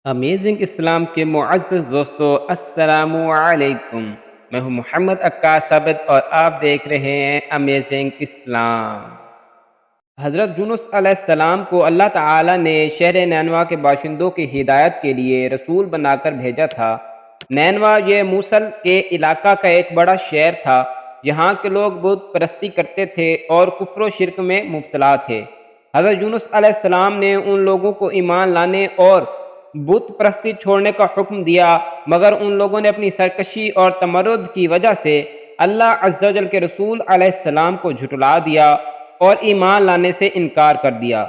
Amazing इस्लाम के मुअज़्ज़ज़ दोस्तों, अस्सलामु अलैकुम। मैं हूं मोहम्मद अक्कास साबित और आप देख रहे हैं अमेजिंग इस्लाम। हज़रत यूनुस अलैहिस्सलाम को अल्लाह ताला ने शहर नैनवा के बाशिंदों की हिदायत के लिए रसूल बनाकर भेजा था। नैनवा ये मूसल के इलाका का एक बड़ा शहर था। यहाँ के लोग बुत परस्ती करते थे और कुफ्र व शिरक में मुब्तला थे। हज़रत यूनुस अलैहिस्सलाम ने उन लोगों को ईमान लाने और बुत परस्ती छोड़ने का हुक्म दिया, मगर उन लोगों ने अपनी सरकशी और तमर्रुद की वजह से अल्लाह अज़्ज़ा वजल के रसूल अलैहिस्सलाम को झुठला दिया और ईमान लाने से इनकार कर दिया।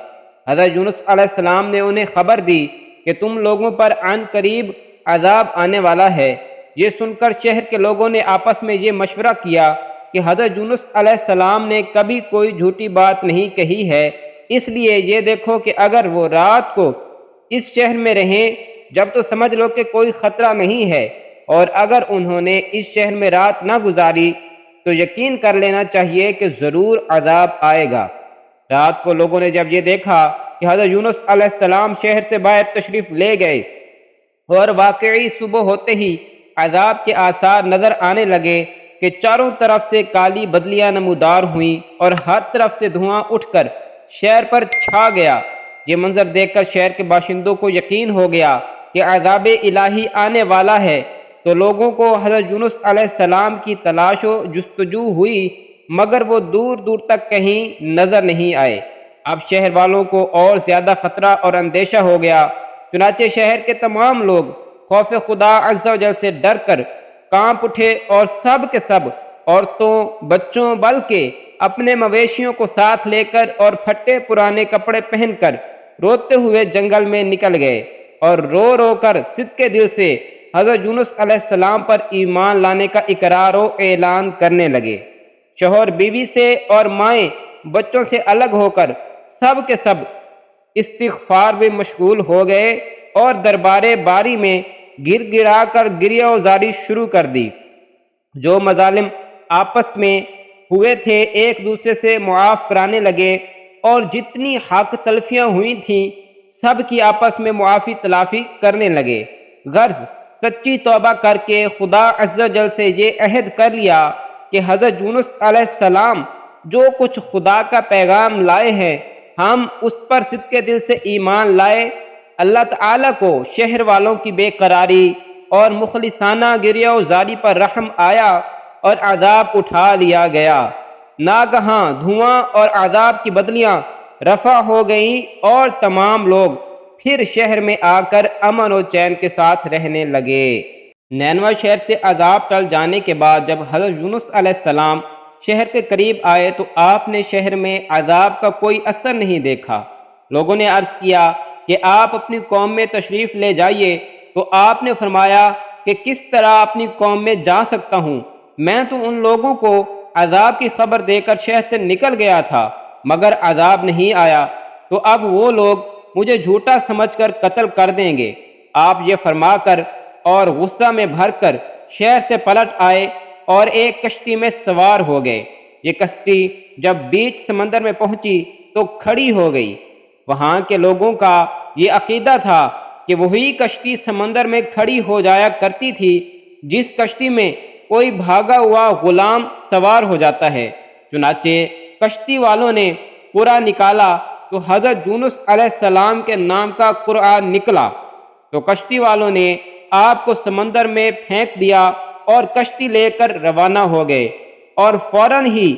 हज़रत यूनुस अलैहिस्सलाम ने उन्हें खबर दी कि तुम लोगों पर अन करीब अजाब आने वाला है। ये सुनकर शहर के लोगों ने आपस में ये मशवरा किया कि हज़रत यूनुस अलैहिस्सलाम ने कभी कोई झूठी बात नहीं कही है, इसलिए ये देखो कि अगर वो रात को इस शहर में रहें जब तो समझ लो कि कोई खतरा नहीं है, और अगर उन्होंने इस शहर में रात न गुजारी तो यकीन कर लेना चाहिए कि ज़रूर अजाब आएगा। रात को लोगों ने जब ये देखा कि हज़रत यूनुस अलैहिस्सलाम शहर से बाहर तशरीफ़ ले गए और वाकई सुबह होते ही अजाब के आसार नजर आने लगे कि चारों तरफ से काली बदलियां नमूदार हुई और हर तरफ से धुआं उठकर शहर पर छा गया। ये मंजर देखकर शहर के बाशिंदों को यकीन हो गया कि अजाब इलाही आने वाला है, तो लोगों को हज़रत यूनुस अलैहिस्सलाम की तलाश व जुस्तजू हुई, मगर वो दूर दूर तक कहीं नजर नहीं आए। अब शहर वालों को और ज्यादा खतरा और अंदेशा हो गया। चुनाचे शहर के तमाम लोग खौफ खुदा अज़्ज़ा वजल से डर कर कांप उठे और सब के सब औरतों बच्चों बल्कि अपने मवेशियों को साथ लेकर और फटे पुराने कपड़े पहनकर रोते हुए जंगल में निकल गए और रो रो कर सिद्के दिल से हज़रत यूनुस अलैहिस्सलाम पर ईमान लाने का इकरार व ऐलान करने लगे। शौहर बीवी से और माएँ बच्चों से अलग होकर सब के सब इस्तिग़फ़ार में मशगूल हो गए और दरबारे बारी में गिर गिरा कर गिरियाज़ारी शुरू कर दी। जो मजालिम आपस में हुए थे एक दूसरे से मुआफ़ कराने लगे और जितनी हक तलफियाँ हुई थीं सब की आपस में मुआफ़ी तलाफ़ी करने लगे। गर्ज सच्ची तौबा करके खुदा अज़्ज़ा वजल से ये अहद कर लिया कि हज़रत यूनुस अलैहिस्सलाम जो कुछ खुदा का पैगाम लाए हैं हम उस पर सिद्के दिल से ईमान लाए। अल्लाह ताला को शहर वालों की बेकरारी और मुखलिसाना गिरियाज़ारी पर रहम आया और अजाब उठा लिया गया। नागहां धुआं और अजाब की बदलियां रफा हो गईं और तमाम लोग फिर शहर में आकर अमन और चैन के साथ रहने लगे। नैनवा शहर से अजाब टल जाने के बाद जब हज़रत यूनुस अलैहिस्सलाम शहर के करीब आए तो आपने शहर में अजाब का कोई असर नहीं देखा। लोगों ने अर्ज किया कि आप अपनी कौम में तशरीफ़ ले जाइए, तो आपने फरमाया कि किस तरह अपनी कौम में जा सकता हूँ, मैं तो उन लोगों को अजाब की खबर देकर शहर से निकल गया था मगर अजाब नहीं आया, तो अब वो लोग मुझे झूठा समझकर कत्ल कर देंगे। आप ये फरमाकर और गुस्सा में भरकर शहर से पलट आए और एक कश्ती में सवार हो गए। ये कश्ती जब बीच समंदर में पहुंची तो खड़ी हो गई। वहां के लोगों का ये अकीदा था कि वही कश्ती समंदर में खड़ी हो जाया करती थी जिस कश्ती में कोई भागा हुआ गुलाम सवार हो जाता है। चुनाचे कश्ती वालों ने कुरा निकाला तो हज़रत यूनुस अलैहिस्सलाम के नाम का कुरान निकला, तो कश्ती वालों ने आपको समंदर में फेंक दिया और कश्ती लेकर रवाना हो गए और फौरन ही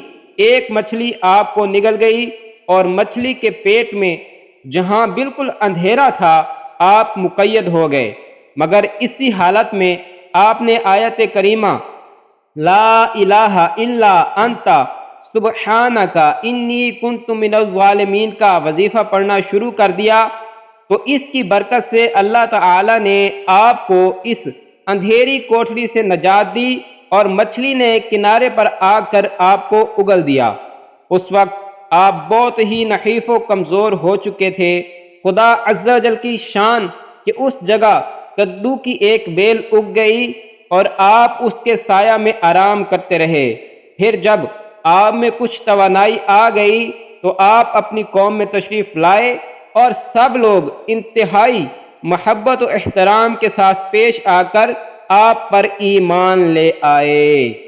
एक मछली आपको निगल गई और मछली के पेट में जहां बिल्कुल अंधेरा था आप मुक़य्यद हो गए। मगर इसी हालत में आपने आयत करीमा ला इलाहा इल्ला अंता सुब्हानका इन्नी कुन्तु मिनज़ ज़ालिमीन का वजीफा पढ़ना शुरू कर दिया, तो इसकी बरकत से अल्लाह ताला ने आपको इस अंधेरी कोठरी से नजात दी और मछली ने किनारे पर आकर आपको उगल दिया। उस वक्त आप बहुत ही नहीफ व कमजोर हो चुके थे। खुदा अज़्ज़ा वजल की शान कि उस जगह कद्दू की एक बेल उग गई और आप उसके साया में आराम करते रहे। फिर जब आप में कुछ तवानाई आ गई तो आप अपनी कौम में तशरीफ लाए और सब लोग इंतहाई محبت و احترام کے ساتھ پیش آ کر آپ پر ایمان لے آئے۔